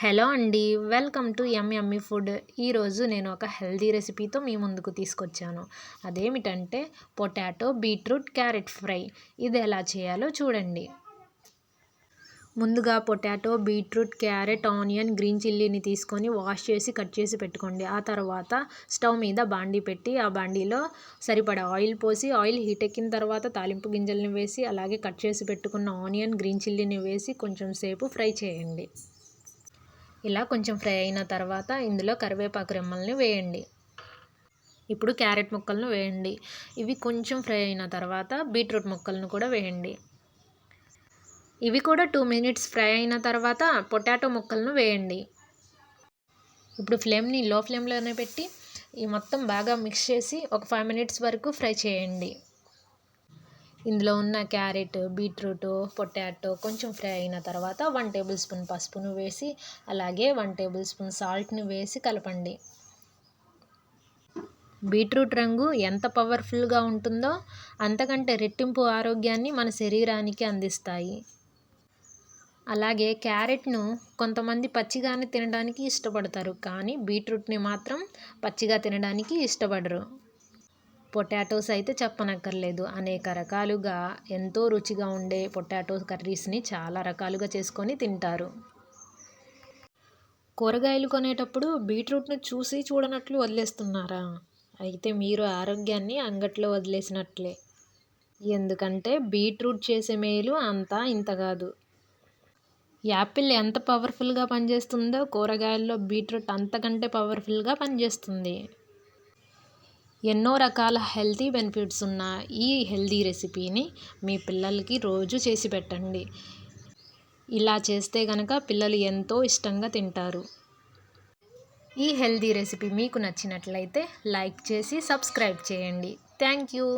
Hello అండి. Welcome to yummy food. ఈరోజు నేను ఒక హెల్తీ రెసిపీతో మీ ముందుకు తీసుకొచ్చాను. అదేమిటంటే పొటాటో, బీట్రూట్, క్యారెట్ ఫ్రై. ఇది ఎలా చేయాలో చూడండి. ముందుగా potato, beetroot, carrot, onion, green చిల్లీని తీసుకొని వాష్ చేసి కట్ చేసి పెట్టుకోండి. ఆ తర్వాత స్టవ్ మీద బాండీ పెట్టి ఆ బాండీలో సరిపడా ఆయిల్ పోసి ఆయిల్ హీట్ ఎక్కిన తర్వాత తాలింపు గింజలను వేసి అలాగే కట్ చేసి పెట్టుకున్న ఆనియన్, గ్రీన్ చిల్లీని వేసి కొంచెం సేపు ఫ్రై చేయండి. ఇలా కొంచెం ఫ్రై అయిన తర్వాత ఇందులో కరివేపాకు రెమ్మల్ని వేయండి. ఇప్పుడు క్యారెట్ ముక్కలను వేయండి. ఇవి కొంచెం ఫ్రై అయిన తర్వాత బీట్రూట్ ముక్కలను కూడా వేయండి. ఇవి కూడా 2 మినిట్స్ ఫ్రై అయిన తర్వాత పొటాటో ముక్కలను వేయండి. ఇప్పుడు ఫ్లేమ్ని లో ఫ్లేమ్లోనే పెట్టి ఈ మొత్తం బాగా మిక్స్ చేసి ఒక 5 మినిట్స్ వరకు ఫ్రై చేయండి. ఇందులో ఉన్న క్యారెట్, బీట్రూట్, పొటాటో కొంచెం ఫ్రై అయిన తర్వాత 1 టేబుల్ స్పూన్ పసుపును వేసి అలాగే 1 టేబుల్ స్పూన్ సాల్ట్ని వేసి కలపండి. బీట్రూట్ రంగు ఎంత పవర్ఫుల్గా ఉంటుందో అంతకంటే రెట్టింపు ఆరోగ్యాన్ని మన శరీరానికి అందిస్తాయి. అలాగే క్యారెట్ను కొంతమంది పచ్చిగానే తినడానికి ఇష్టపడతారు, కానీ బీట్రూట్ని మాత్రం పచ్చిగా తినడానికి ఇష్టపడరు. పొటాటోస్ అయితే చెప్పనక్కర్లేదు. అనేక రకాలుగా ఎంతో రుచిగా ఉండే పొటాటో కర్రీస్ని చాలా రకాలుగా చేసుకొని తింటారు. కూరగాయలు కొనేటప్పుడు బీట్రూట్ను చూసి చూడనట్లు వదిలేస్తున్నారా? అయితే మీరు ఆరోగ్యాన్ని అంగట్లో వదిలేసినట్లే. ఎందుకంటే బీట్రూట్ చేసే మేలు అంతా ఇంత కాదు. యాపిల్ ఎంత పవర్ఫుల్గా పనిచేస్తుందో కూరగాయల్లో బీట్రూట్ అంతకంటే పవర్ఫుల్గా పనిచేస్తుంది. ఎన్నో రకాల హెల్తీ బెనిఫిట్స్ ఉన్న ఈ హెల్తీ రెసిపీని మీ పిల్లలకి రోజు చేసి పెట్టండి. ఇలా చేస్తే కనుక పిల్లలు ఎంతో ఇష్టంగా తింటారు. ఈ హెల్తీ రెసిపీ మీకు నచ్చినట్లయితే లైక్ చేసి సబ్స్క్రైబ్ చేయండి. Thank you.